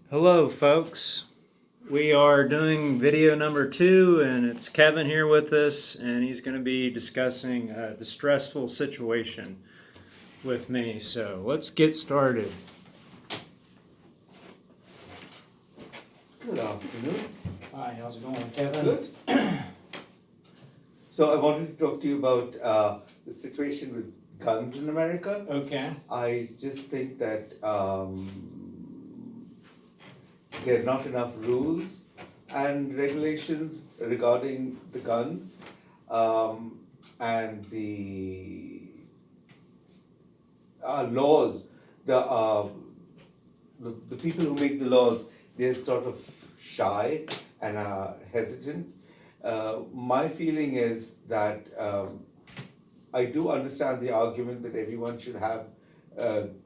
Hello, folks. We are doing video number 2, and it's Kevin here with us, and he's going to be discussing the stressful situation with me. So let's get started. Good afternoon. Hi, how's it going, Kevin? Good. So I wanted to talk to you about the situation with guns in America. Okay. I just think that there are not enough rules and regulations regarding the guns, and the laws. The people who make the laws, they're sort of shy and hesitant. My feeling is that I do understand the argument that everyone should have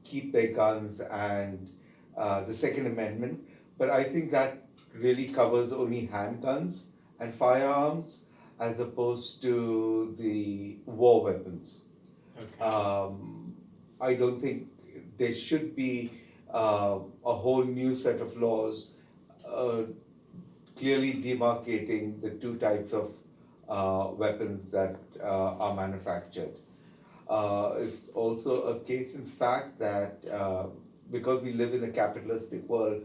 keep their guns and the Second Amendment, but I think that really covers only handguns and firearms as opposed to the war weapons. Okay. I don't think there should be a whole new set of laws uh, clearly demarcating the two types of weapons that are manufactured. It's also a case in fact that because we live in a capitalistic world,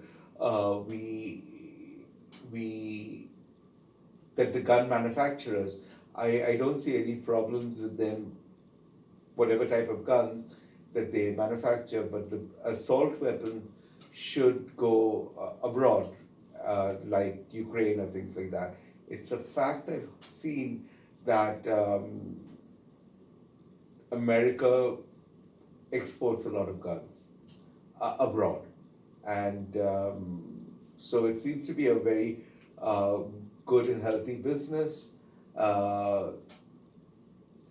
we that the gun manufacturers, I don't see any problems with them, whatever type of guns that they manufacture, but the assault weapons should go abroad, like Ukraine or things like that. It's a fact I've seen that America exports a lot of guns abroad, and so it seems to be a very uh, good and healthy business. Uh,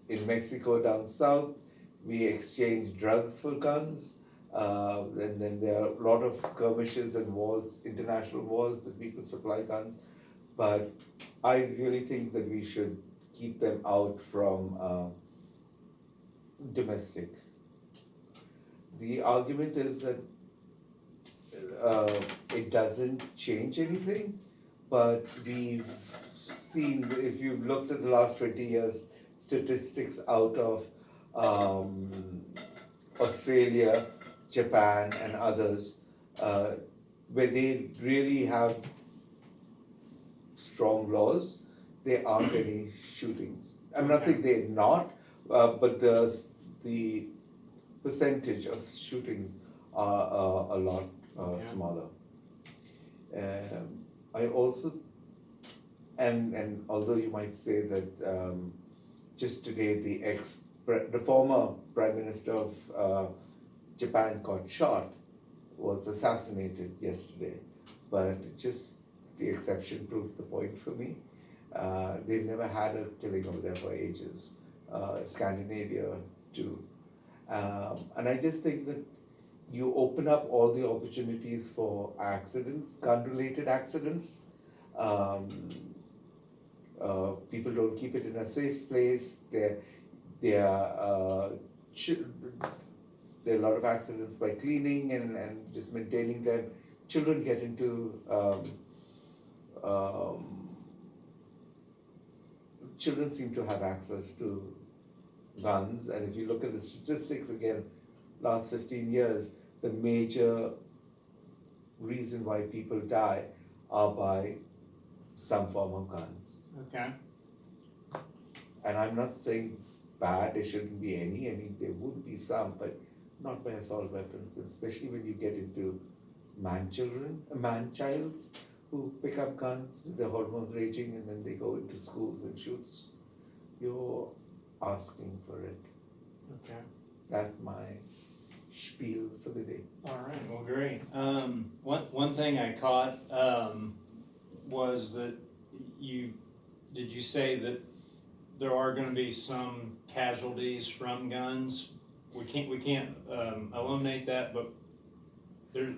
in Mexico down south, we exchange drugs for guns. And then there are a lot of skirmishes and wars, international wars, that we could supply guns. But I really think that we should keep them out from domestic. The argument is that uh, it doesn't change anything, but we've seen, if you've looked at the last 20 years, statistics out of um, Australia, Japan, and others, uh, where they really have strong laws, there aren't any shootings. I'm not saying they're not, but the percentage of shootings are a lot smaller. I also, and although you might say that just today the former prime minister of Japan got shot, was assassinated yesterday, but just the exception proves the point for me. They've never had a killing over there for ages. Scandinavia too. And I just think that you open up all the opportunities for accidents, gun-related accidents. Um, People don't keep it in a safe place. They are there are a lot of accidents by cleaning and just maintaining them. Children get into um, children seem to have access to guns, and if you look at the statistics again, last 15 years, the major reason why people die are by some form of guns. Okay. And I'm not saying bad, there shouldn't be any. I mean, there would be some, but not by assault weapons, especially when you get into man-childs who pick up guns with their hormones raging and then they go into schools and shoots. You're asking for it. Okay. That's my spiel for the day. All right. Well, great. One thing I caught was that you did you say that there are going to be some casualties from guns? We can't eliminate that, but there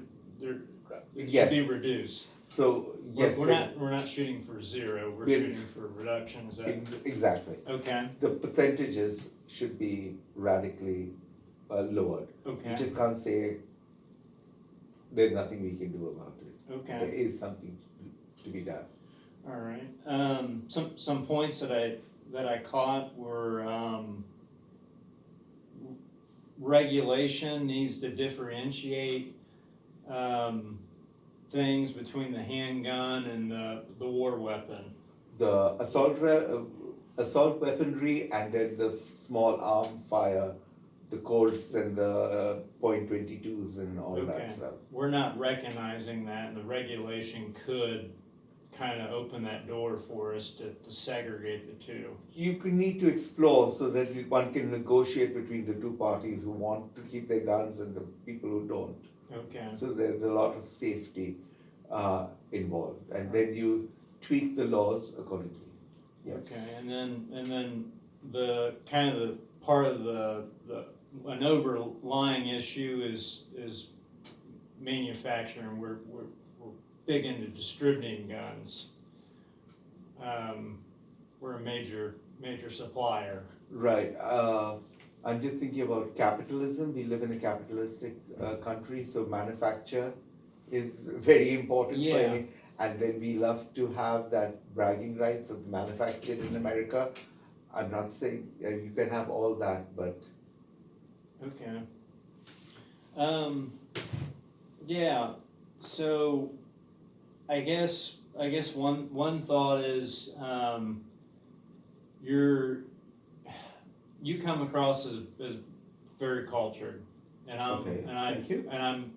it should be Yes. reduced. So, yes. We're not shooting for zero. We're We're- shooting for reduction. Is that Exactly. okay? The percentages should be radically lowered. Okay. You just can't say there's nothing we can do about it. There Okay, is something to be done. all right. Some points that I caught were, regulation needs to differentiate, um, things between the handgun and the war weapon. The assault weaponry, and then the small arm fire, the Colts and the .22s and all that Okay. stuff. We're not recognizing that, and the regulation could kind of open that door for us to segregate the two. You could need to explore so that one can negotiate between the two parties who want to keep their guns and the people who don't. Okay, So there's a lot of safety involved, and then you tweak the laws accordingly. Yes. okay, and then the kind of the part of an overlying issue is manufacturing. We're big into distributing guns. We're a major supplier. Right. I'm just thinking about capitalism. We live in a capitalistic country, so manufacture is very important for Yeah. any. And then we love to have that bragging rights of manufactured in America. I'm not saying you can have all that, but Okay. Yeah, so I guess one thought is, you come across as very cultured, and Okay, thank you. I'm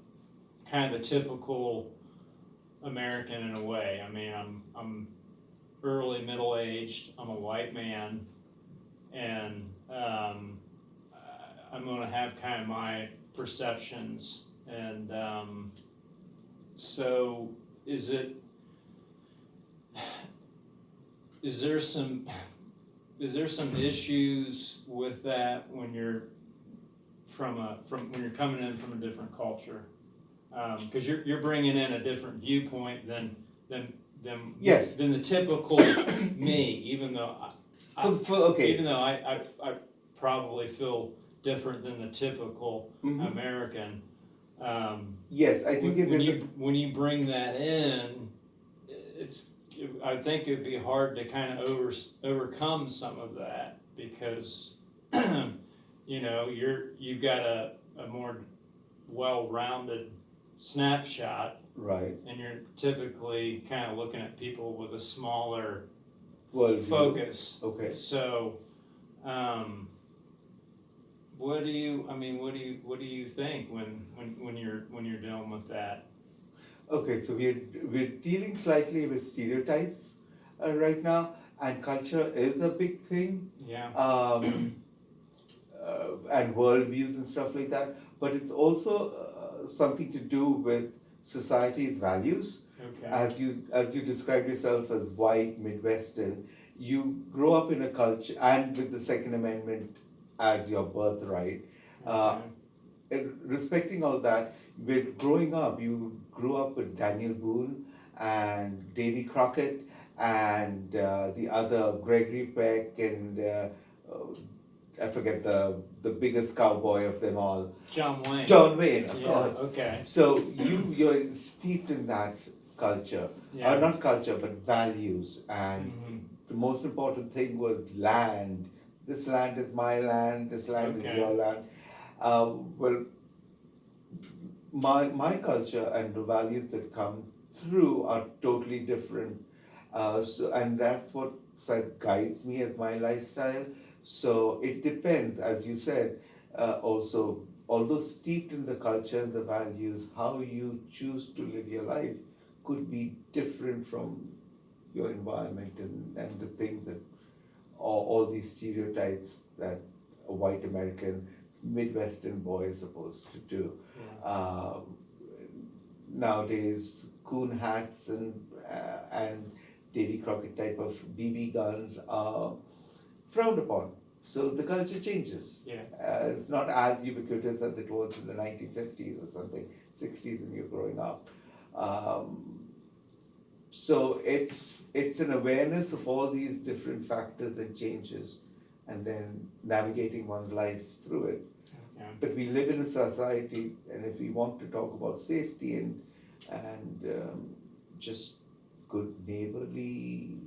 kind of the typical American in a way. I mean, I'm early middle aged. I'm a white man, and I'm gonna have kind of my perceptions, and so is it is there some issues with that when you're when you're coming in from a different culture? Because you're bringing in a different viewpoint than Yes. than the typical me, even though Okay. even though I probably feel different than the typical Mhm. American. Yes, I think it When is. when you bring that in, it's, I think it'd be hard to kind of overcome some of that, because you've got a more well-rounded snapshot, Right. and you're typically kind of looking at people with a smaller Worldview. focus. Okay. So, what do you think when you're dealing with that? Okay, so we're dealing slightly with stereotypes right now, and culture is a big thing, Yeah. and worldviews and stuff like that. But it's also something to do with society's values. Okay. As you describe yourself as white Midwestern, you grow up in a culture, and with the Second Amendment as your birthright. Okay. Respecting all that, with growing up, you grew up with Daniel Boone and Davy Crockett and the other Gregory Peck and I forget the biggest cowboy of them all, John Wayne. John Wayne, of Yeah. course. Okay. So you're steeped in that culture, Yeah. not culture but values, and Mhm. the most important thing was land. This land is my land. This land is Okay. your land. Well, my culture and the values that come through are totally different. And that's what guides me as my lifestyle. So it depends, as you said, also, although steeped in the culture and the values, how you choose to live your life could be different from your environment and the things that, all these stereotypes that a white American Midwestern boy is supposed to do. Nowadays, coon hats and Davy Crockett type of BB guns are frowned upon. So the culture changes. Yeah. It's not as ubiquitous as it was in the 1950s or something, 60s when you're growing up. So it's an awareness of all these different factors and changes, and then navigating one's life through it. Okay, But we live in a society, and if we want to talk about safety and just good neighborly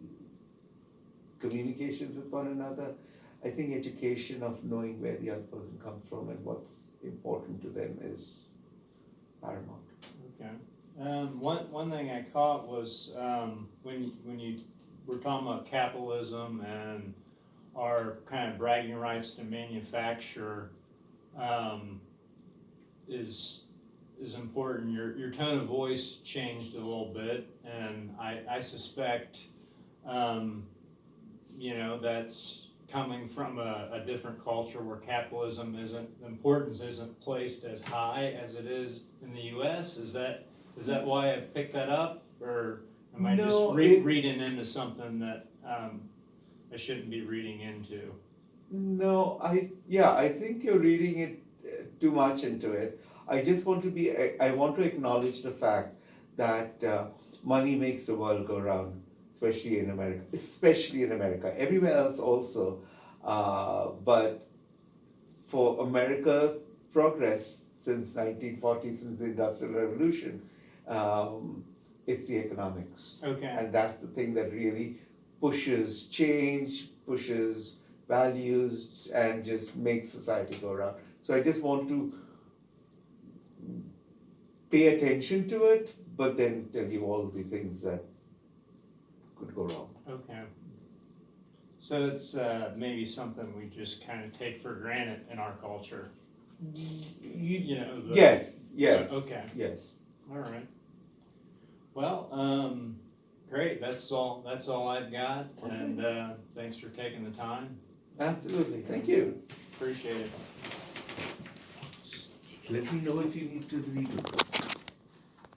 communications with one another, I think education of knowing where the other person comes from and what's important to them is paramount. okay. One thing I caught was, when you were talking about capitalism and our kind of bragging rights to manufacture, is important. Your tone of voice changed a little bit, and I suspect, that's coming from a different culture where capitalism the importance isn't placed as high as it is in the US. Is that why I picked that up, or am I just No, reading into something that, I shouldn't be reading into? No, I think you're reading it too much into it. I want to acknowledge the fact that money makes the world go round, especially in America, everywhere else also. But for America, progress since 1940, since the Industrial Revolution, um, it's the economics. Okay, And that's the thing that really pushes change, pushes values, and just makes society go around. So I just want to pay attention to it, but then tell you all the things that could go wrong. okay. So it's maybe something we just kind of take for granted in our culture. You know. Yes, Okay. yes. All right. Well, great. That's all I've got. Okay. And thanks for taking the time. Absolutely, thank you. Appreciate it. Let me know if you need to read it.